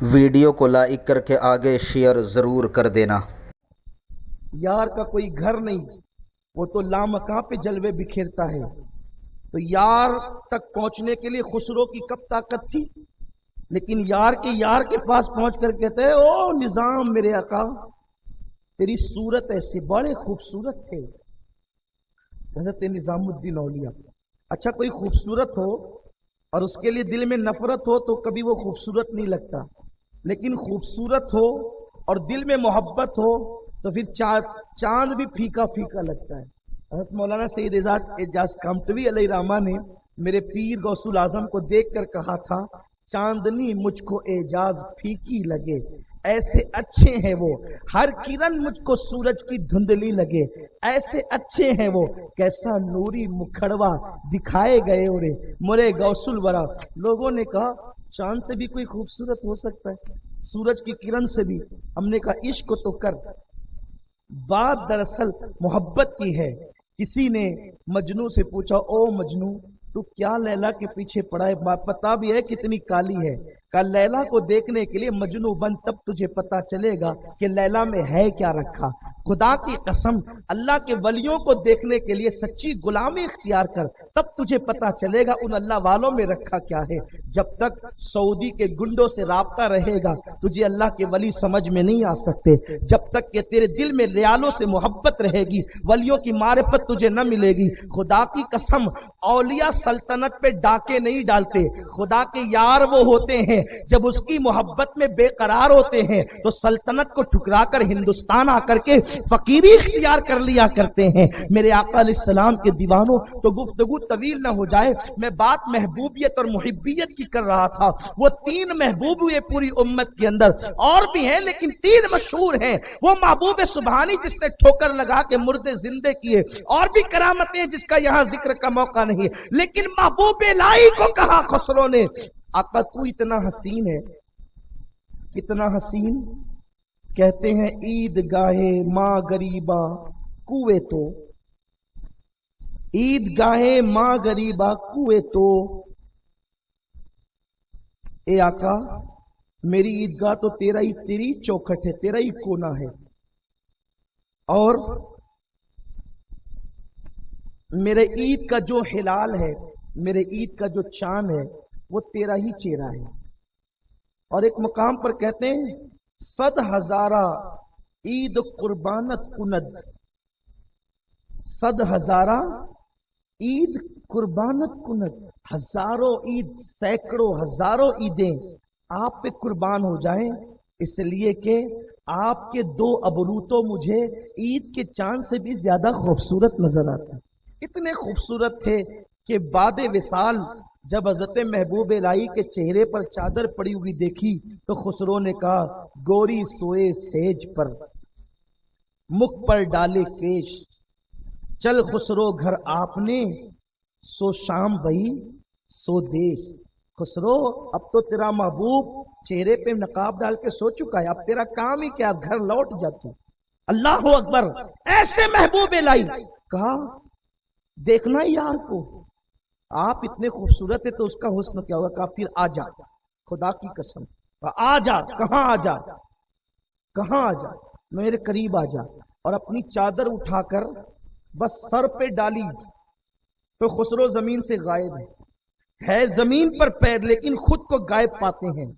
Video کو like کر کے آگے شیئر ضرور کر دینا۔ یار کا کوئی گھر نہیں، وہ تو لامکاں پہ جلوے بکھیرتا ہے۔ تو یار تک پہنچنے کے لیے خسرو کی کب طاقت تھی، لیکن یار کے پاس پہنچ کر کہتے ہیں او نظام میرے آقا، تیری صورت ایسے بڑے خوبصورت ہے۔ حضرت نظام الدین اولیاء، اچھا کوئی خوبصورت ہو اور اس کے لیے دل میں نفرت ہو تو کبھی وہ خوبصورت نہیں لگتا، لیکن خوبصورت ہو اور دل میں محبت ہو تو پھر چاند بھی پھیکا پھیکا لگتا ہے۔ حضرت مولانا سید اعجاز کامٹوی علیہ الرحمہ نے میرے پیر غوث الاعظم کو دیکھ کر کہا تھا، چاندنی مجھ کو اعجاز پھیکی لگے، ایسے اچھے ہیں وہ، ہر کرن مجھ کو سورج کی دھندلی لگے، ایسے اچھے ہیں وہ، کیسا نوری مکھڑوا دکھائے گئے اورے مرے غوث الورا۔ لوگوں نے کہا چاند سے بھی کوئی خوبصورت ہو سکتا ہے، سورج کی کرن سے بھی؟ ہم نے کہا عشق تو کر۔ بات دراصل محبت کی ہے۔ کسی نے مجنو سے پوچھا، او مجنو تو کیا لیلا کے پیچھے پڑا ہے، پتا بھی ہے کتنی کالی ہے؟ کہا لیلا کو دیکھنے کے لیے مجنو بن، تب تجھے پتا چلے گا کہ لیلا میں ہے کیا رکھا۔ خدا کی قسم اللہ کے ولیوں کو دیکھنے کے لیے سچی غلامی اختیار کر، تب تجھے پتا چلے گا ان اللہ والوں میں رکھا کیا ہے۔ جب تک سعودی کے گنڈوں سے رابطہ رہے گا تجھے اللہ کے ولی سمجھ میں نہیں آ سکتے۔ جب تک کہ تیرے دل میں ریالوں سے محبت رہے گی ولیوں کی معرفت تجھے نہ ملے گی۔ خدا کی قسم اولیاء سلطنت پہ ڈاکے نہیں ڈالتے، خدا کے یار وہ ہوتے ہیں جب اس کی محبت میں بے قرار ہوتے ہیں تو سلطنت کو ٹھکرا کر ہندوستان آ کر کے فقیری اختیار کر لیا کرتے ہیں۔ میرے آقا علیہ السلام کے دیوانوں، تو گفتگو طویل نہ ہو جائے، میں بات محبوبیت اور محبیت کی کر رہا تھا۔ وہ تین محبوب ہوئے پوری امت کے اندر، اور بھی ہیں لیکن تین مشہور ہیں۔ وہ محبوب سبحانی جس نے ٹھوکر لگا کے مردے زندے کیے، اور بھی کرامتیں جس کا یہاں ذکر کا موقع نہیں، لیکن محبوب الہی کو کہا خسرو نے، آقا تو اتنا حسین ہے، کتنا حسین؟ کہتے ہیں عید گاہے ماں غریبا کوئے تو، عید گاہے ماں غریبا کوئے تو، اے آقا میری عیدگاہ تو تیری چوکھٹ ہے، تیرا ہی کونا ہے، اور میرے عید کا جو ہلال ہے، میرے عید کا جو چاند ہے وہ تیرا ہی چہرہ ہے۔ اور ایک مقام پر کہتے ہیں 100,000 عید قربانت کند، 100,000 عید قربانت کند، ہزاروں عید، سینکڑوں ہزاروں عیدیں آپ پہ قربان ہو جائیں، اس لیے کہ آپ کے دو ابرو تو مجھے عید کے چاند سے بھی زیادہ خوبصورت نظر آتے ہیں۔ اتنے خوبصورت تھے کہ بعد وصال جب حضرت محبوب الہی کے چہرے پر چادر پڑی ہوئی دیکھی تو خسرو نے کہا گوری سوئے سیج پر مکھ پر ڈالے کیش، چل خسرو گھر آپ نے سو شام بھئی سو دیش۔ خسرو اب تو تیرا محبوب چہرے پہ نقاب ڈال کے سو چکا ہے، اب تیرا کام ہی کیا، گھر لوٹ جا تو۔ اللہ اکبر، ایسے محبوب الہی۔ کہا دیکھنا یار کو، آپ اتنے خوبصورت ہے تو اس کا حسن کیا ہوگا؟ کہا پھر آ جا، خدا کی قسم آ جا۔ کہاں آ جا؟ کہاں آ جا؟ میرے قریب آ جا۔ اور اپنی چادر اٹھا کر بس سر پہ ڈالی تو خسرو زمین سے غائب ہے زمین پر پیر، لیکن خود کو غائب پاتے ہیں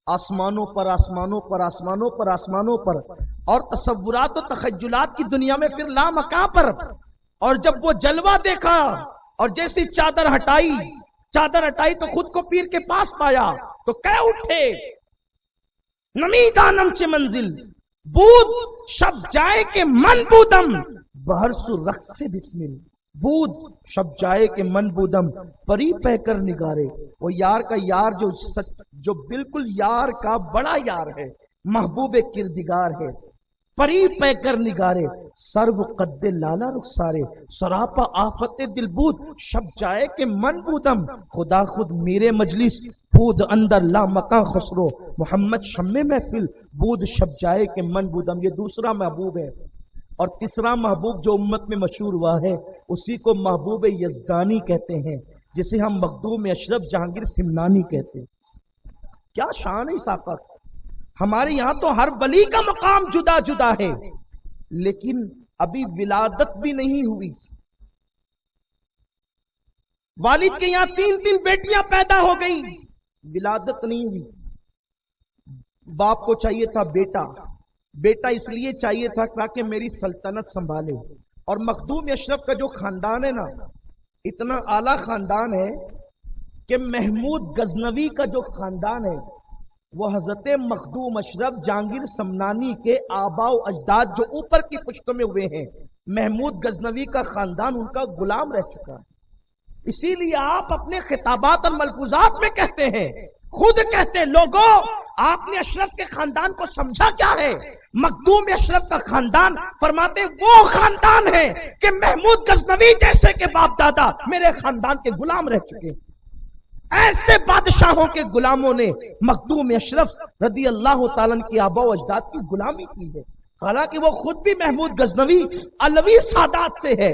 آسمانوں پر، آسمانوں پر، آسمانوں پر، آسمانوں پر، اور تصورات و تخیلات کی دنیا میں پھر لامکاں پر۔ اور جب وہ جلوہ دیکھا اور جیسی چادر ہٹائی تو خود کو پیر کے پاس پایا تو کہہ اٹھے نمی دانم چه منزل بود شب جائے کے من بودم بہر سو رقص بسمل، بود شب جائے کے من بودم پری پہ کر نگارے۔ وہ یار کا یار جو بالکل یار کا بڑا یار ہے، محبوب کردگار ہے، پری پہ کر نگارے، سرو قد لالا رخسارے، سراپا آفت دل بود شب جائے کے من بودم۔ خدا خود میرے مجلس بود اندر لا مکان خسرو، محمد شمع محفل بود شب جائے کے من بودم۔ یہ دوسرا محبوب ہے۔ اور تیسرا محبوب جو امت میں مشہور ہوا ہے اسی کو محبوب یزدانی کہتے ہیں، جسے ہم مخدوم اشرف جہانگیر سمنانی کہتے ہیں۔ کیا شان ہے اس آقا، ہمارے یہاں تو ہر ولی کا مقام جدا جدا ہے، لیکن ابھی ولادت بھی نہیں ہوئی۔ والد کے یہاں 3 بیٹیاں پیدا ہو گئی، ولادت نہیں ہوئی۔ باپ کو چاہیے تھا بیٹا اس لیے چاہیے تھا تاکہ میری سلطنت سنبھالے۔ اور مخدوم اشرف کا جو خاندان ہے نا، اتنا اعلیٰ خاندان ہے کہ محمود غزنوی کا جو خاندان ہے وہ حضرت مخدوم اشرف جہانگیر سمنانی کے آباء و اجداد جو اوپر کی پشتوں میں ہوئے ہیں، محمود غزنوی کا خاندان ان کا غلام رہ چکا ہے۔ اسی لیے آپ اپنے خطابات اور ملفوظات میں کہتے ہیں، خود کہتے ہیں، لوگوں آپ نے اشرف کے خاندان کو سمجھا کیا ہے؟ مخدوم اشرف کا خاندان فرماتے وہ خاندان ہے کہ محمود غزنوی جیسے کے باپ دادا میرے خاندان کے غلام رہ چکے ہیں۔ ایسے بادشاہوں کے غلاموں نے مخدوم اشرف رضی اللہ تعالیٰ کی آباء و اجداد کی غلامی کی ہے، حالانکہ وہ خود بھی محمود غزنوی علوی سادات سے ہے،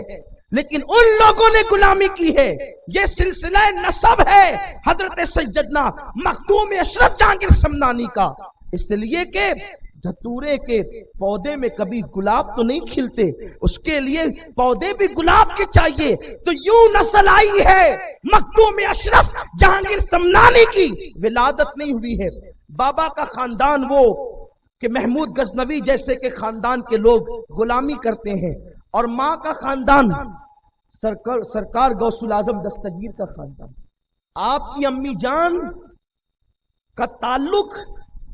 لیکن ان لوگوں نے غلامی کی ہے۔ یہ سلسلہ نسب ہے حضرت سیدنا مخدوم اشرف جہانگیر سمنانی کا، اس لیے کہ دھتورے کے پودے میں کبھی گلاب تو نہیں کھلتے، اس کے لیے پودے بھی گلاب کے چاہیے۔ تو یوں نسل آئی ہے مخدوم اشرف جہانگیر سمنانی کی، ولادت نہیں ہوئی ہے۔ بابا کا خاندان وہ کہ محمود غزنوی جیسے کے خاندان کے لوگ غلامی کرتے ہیں، اور ماں کا خاندان سرکار غوث العظم دستگیر کا خاندان۔ آپ کی امی جان کا تعلق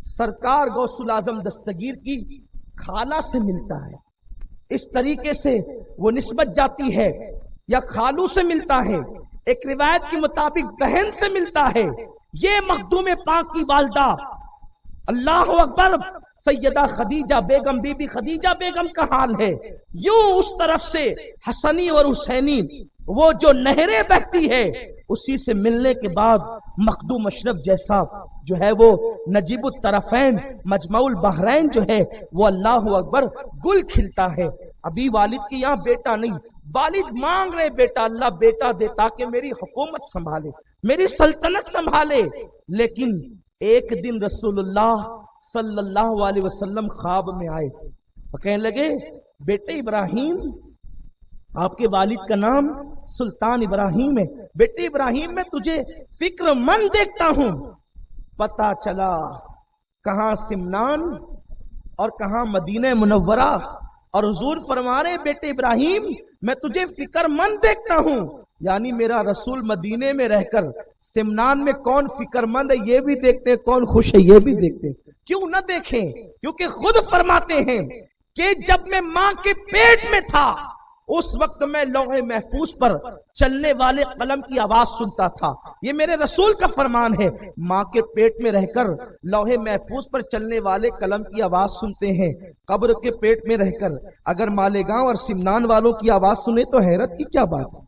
سرکار غوث العظم دستگیر کی خالہ سے ملتا ہے، اس طریقے سے وہ نسبت جاتی ہے، یا خالو سے ملتا ہے، ایک روایت کے مطابق بہن سے ملتا ہے۔ یہ مخدوم پاک کی والدہ، اللہ اکبر، سیدہ خدیجہ بیگم، بی بی خدیجہ بیگم کا حال ہے۔ یوں اس طرف سے حسنی اور حسینی وہ جو نہریں بہتی ہے، اسی سے ملنے کے بعد مخدوم اشرف جیسا جو ہے وہ نجیب الطرفین مجمع البحرین جو ہے وہ اللہ اکبر گل کھلتا ہے۔ ابھی والد کے یہاں بیٹا نہیں، والد مانگ رہے بیٹا، اللہ بیٹا دے تاکہ میری حکومت سنبھالے، میری سلطنت سنبھالے۔ لیکن ایک دن رسول اللہ صلی اللہ علیہ وسلم خواب میں آئے اور کہنے لگے، بیٹے ابراہیم، آپ کے والد کا نام سلطان ابراہیم ہے، بیٹے ابراہیم میں تجھے فکر مند دیکھتا ہوں۔ پتا چلا کہاں سمنان اور کہاں مدینہ منورہ، اور حضور فرما رہے بیٹے ابراہیم میں تجھے فکر مند دیکھتا ہوں، یعنی میرا رسول مدینے میں رہ کر سمنان میں کون فکر مند ہے یہ بھی دیکھتے، کون خوش ہے یہ بھی دیکھتے۔ کیوں نہ دیکھیں؟ کیونکہ خود فرماتے ہیں کہ جب میں ماں کے پیٹ میں تھا اس وقت میں لوح محفوظ پر چلنے والے قلم کی آواز سنتا تھا۔ یہ میرے رسول کا فرمان ہے، ماں کے پیٹ میں رہ کر لوح محفوظ پر چلنے والے قلم کی آواز سنتے ہیں۔ قبر کے پیٹ میں رہ کر اگر مالیگاؤں اور سمنان والوں کی آواز سنے تو حیرت کی کیا بات ہے۔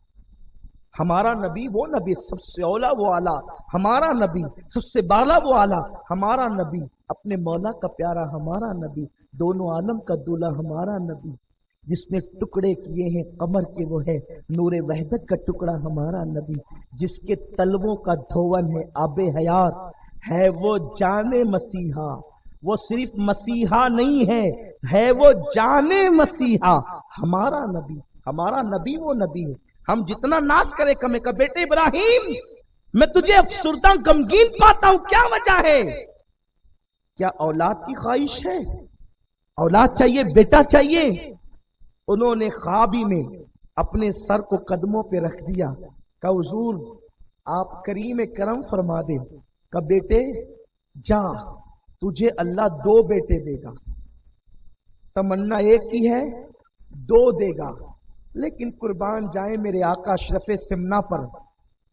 ہمارا نبی وہ نبی سب سے اولا وہ اعلیٰ، ہمارا نبی سب سے بالا وہ اعلیٰ، ہمارا نبی اپنے مولا کا پیارا، ہمارا نبی دونوں عالم کا دولہ، ہمارا نبی جس نے ٹکڑے کیے ہیں قمر کے وہ ہے نور وحدت کا ٹکڑا، ہمارا نبی جس کے تلووں کا دھون ہے آب حیات، ہے وہ جان مسیحا، وہ صرف مسیحا نہیں ہے وہ جان مسیحا، ہمارا نبی وہ نبی ہے۔ ہم جتنا ناز کرے کمے کا، بیٹے ابراہیم میں تجھے افسردہ غمگین پاتا ہوں، کیا وجہ ہے؟ کیا اولاد کی خواہش ہے؟ اولاد چاہیے، بیٹا چاہیے؟ انہوں نے خوابی میں اپنے سر کو قدموں پہ رکھ دیا، کہ حضور آپ کریم کرم فرما دے، کہ بیٹے جا تجھے اللہ 2 بیٹے دے گا، تمنا ایک کی ہے 2 دے گا، لیکن قربان جائیں میرے آقا اشرف سمنا پر،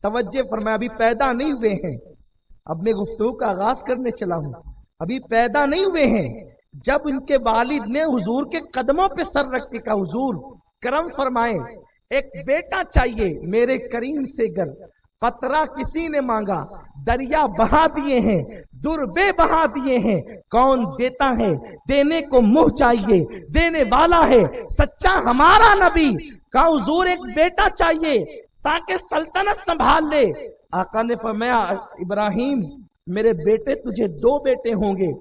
توجہ فرمایا ابھی پیدا نہیں ہوئے ہیں، اب میں گفتگو کا آغاز کرنے چلا ہوں، ابھی پیدا نہیں ہوئے ہیں۔ جب ان کے والد نے حضور کے قدموں پہ سر رکھ کے کہا حضور کرم فرمائیں، ایک بیٹا چاہیے، میرے کریم سے گر قطرہ کسی نے مانگا، دریا بہا دیے ہیں، دربے بہا دیے ہیں، کون دیتا ہے؟ دینے کو منہ چاہیے، دینے والا ہے سچا ہمارا نبی۔ کہا حضور ایک بیٹا چاہیے تاکہ سلطنت سنبھال لے۔ آقا نے فرمایا ابراہیم میرے بیٹے تجھے 2 بیٹے ہوں گے،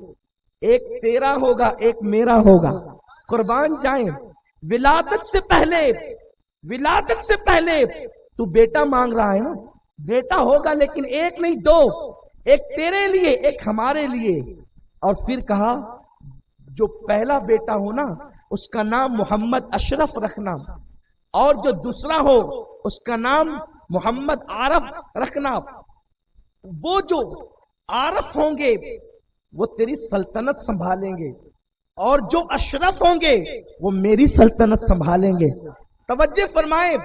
ایک تیرا ہوگا ایک میرا ہوگا. قربان جائیں. ولادت سے پہلے تو بیٹا مانگ رہا ہے نا, بیٹا ہوگا لیکن ایک نہیں دو, ایک تیرے لیے ایک ہمارے لیے. اور پھر کہا جو پہلا بیٹا ہو نا اس کا نام محمد اشرف رکھنا, اور جو دوسرا ہو اس کا نام محمد عارف رکھنا. وہ جو عارف ہوں گے وہ تیری سلطنت سنبھالیں گے, اور جو اشرف ہوں گے وہ میری سلطنت سنبھالیں گے. توجہ فرمائے,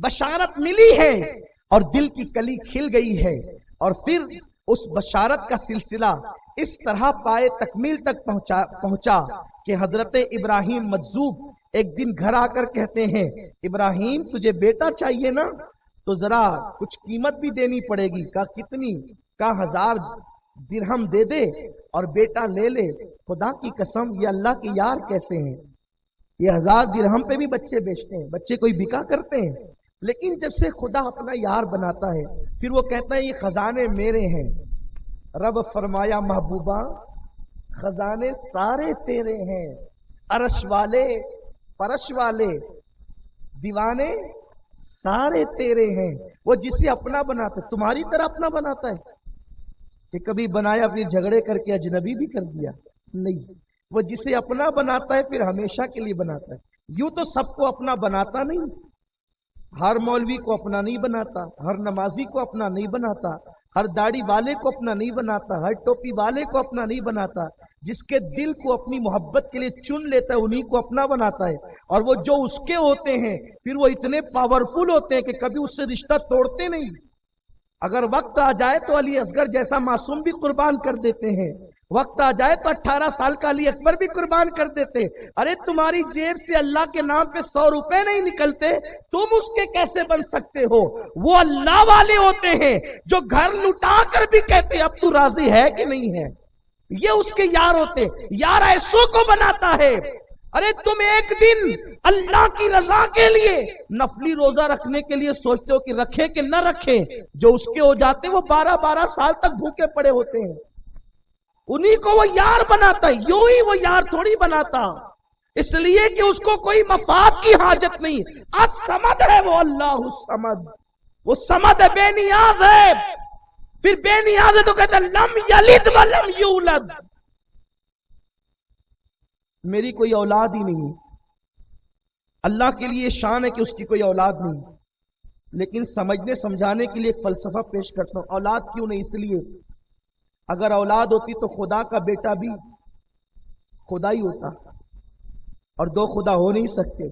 بشارت ملی ہے اور دل کی کلی کھل گئی ہے, اور پھر اس بشارت کا سلسلہ اس طرح پائے تکمیل تک پہنچا کہ حضرت ابراہیم مجذوب ایک دن گھر آ کر کہتے ہیں, ابراہیم تجھے بیٹا چاہیے نا, تو ذرا کچھ قیمت بھی دینی پڑے گی. کہا کتنی؟ کہا 1000 درہم دے دے اور بیٹا لے لے. خدا کی قسم یہ اللہ کے یار کیسے ہیں, یہ 1000 درہم پہ بھی بچے بیچتے ہیں, بچے کوئی بکا کرتے ہیں. لیکن جب سے خدا اپنا یار بناتا ہے پھر وہ کہتا ہے یہ خزانے میرے ہیں. رب فرمایا محبوبہ خزانے سارے تیرے ہیں, عرش والے فرش والے دیوانے سارے تیرے ہیں. وہ جسے اپنا بناتا ہے تمہاری طرح اپنا بناتا ہے کہ کبھی بنایا پھر جھگڑے کر کے اجنبی بھی کر دیا؟ نہیں, وہ جسے اپنا بناتا ہے پھر ہمیشہ کے لیے بناتا ہے. یوں تو سب کو اپنا بناتا نہیں, ہر مولوی کو اپنا نہیں بناتا, ہر نمازی کو اپنا نہیں بناتا, ہر داڑھی والے کو اپنا نہیں بناتا, ہر ٹوپی والے کو اپنا نہیں بناتا. جس کے دل کو اپنی محبت کے لیے چن لیتا ہے انہی کو اپنا بناتا ہے. اور وہ جو اس کے ہوتے ہیں پھر وہ اتنے پاورفل ہوتے ہیں کہ کبھی اس سے رشتہ توڑتے نہیں. اگر وقت آ جائے تو علی اصغر جیسا معصوم بھی قربان کر دیتے ہیں, وقت آ جائے تو 18 سال کا علی اکبر بھی قربان کر دیتے. ارے تمہاری جیب سے اللہ کے نام پہ 100 روپے نہیں نکلتے, تم اس کے کیسے بن سکتے ہو؟ وہ اللہ والے ہوتے ہیں جو گھر لٹا کر بھی کہتے ہیں اب تو راضی ہے کہ نہیں ہے. یہ اس کے یار ہوتے. یار ایسوں کو بناتا ہے. ارے تم ایک دن اللہ کی رضا کے لیے نفلی روزہ رکھنے کے لیے سوچتے ہو کہ رکھے کہ نہ رکھے, جو اس کے ہو جاتے وہ 12 سال تک بھوکے پڑے ہوتے ہیں. انہی کو وہ یار بناتا ہے, یوں ہی وہ یار تھوڑی بناتا, اس لیے کہ اس کو کوئی مفاد کی حاجت نہیں. آج سمد ہے وہ اللہ الصمد, وہ سمد ہے, بے نیاز ہے. پھر بے نیاز ہے تو کہتا ہے لم یلد ولم یولد, میری کوئی اولاد ہی نہیں. اللہ کے لیے شان ہے کہ اس کی کوئی اولاد نہیں. لیکن سمجھنے سمجھانے کے لیے ایک فلسفہ پیش کرتا ہوں. اولاد کیوں نہیں؟ اس لیے اگر اولاد ہوتی تو خدا کا بیٹا بھی خدا ہی ہوتا, اور 2 خدا ہو نہیں سکتے.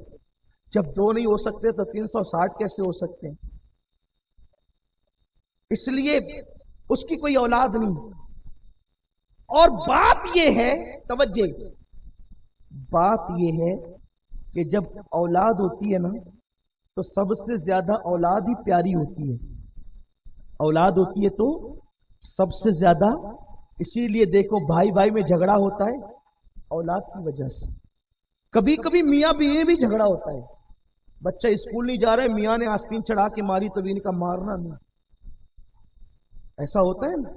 جب 2 نہیں ہو سکتے تو 360 کیسے ہو سکتے ہیں؟ اس لیے اس کی کوئی اولاد نہیں. اور بات یہ ہے, توجہ, بات یہ ہے کہ جب اولاد ہوتی ہے نا تو سب سے زیادہ اولاد ہی پیاری ہوتی ہے. اولاد ہوتی ہے تو سب سے زیادہ, اسی لیے دیکھو بھائی بھائی میں جھگڑا ہوتا ہے اولاد کی وجہ سے. کبھی کبھی میاں بیوی بھی جھگڑا ہوتا ہے. بچہ اسکول نہیں جا رہا ہے, میاں نے آستین چڑھا کے ماری تو بیوی کا مارنا نہیں, ایسا ہوتا ہے نا.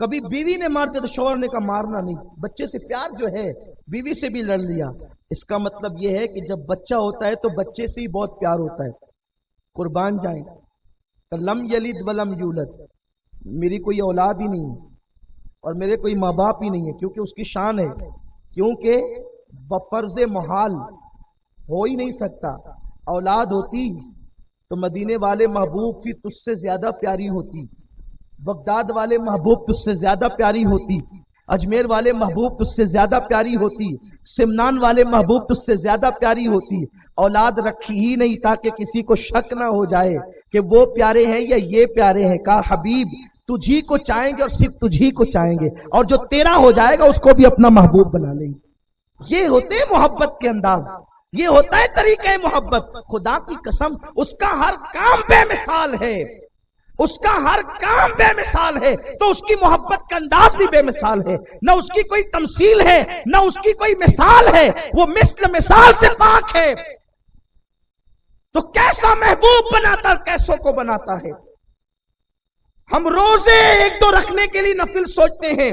کبھی بیوی نے مارتے تو شوہر نے کہا مارنا نہیں. بچے سے پیار جو ہے بیوی سے بھی لڑ لیا. اس کا مطلب یہ ہے کہ جب بچہ ہوتا ہے تو بچے سے ہی بہت پیار ہوتا ہے. قربان جائیں, لم یلد ولم یولد, میری کوئی اولاد ہی نہیں اور میرے کوئی ماں باپ ہی نہیں ہے, کیونکہ اس کی شان ہے. کیونکہ بفرض محال ہو ہی نہیں سکتا. اولاد ہوتی تو مدینے والے محبوب کی تجھ سے زیادہ پیاری ہوتی, بغداد والے محبوب تجھ سے زیادہ پیاری ہوتی, اجمیر والے محبوب تجھ سے زیادہ پیاری ہوتی, سمنان والے محبوب تجھ سے زیادہ پیاری ہوتی. اولاد رکھی ہی نہیں تاکہ کسی کو شک نہ ہو جائے کہ وہ پیارے ہیں یا یہ پیارے ہیں. کہا حبیب تجھی کو چاہیں گے اور صرف تجھی کو چاہیں گے, اور جو تیرا ہو جائے گا اس کو بھی اپنا محبوب بنا لیں گے. یہ ہوتے ہیں محبت کے انداز, یہ ہوتا ہے طریقہ محبت. خدا کی قسم اس کا ہر کام بے مثال ہے, اس کا ہر کام بے مثال ہے, تو اس کی محبت کا انداز بھی بے مثال ہے. نہ اس کی کوئی تمثیل ہے نہ اس کی کوئی مثال ہے, وہ مثل مثال سے پاک ہے. تو کیسا محبوب بناتا اور کیسوں کو بناتا ہے. ہم روزے 1-2 رکھنے کے لیے نفل سوچتے ہیں,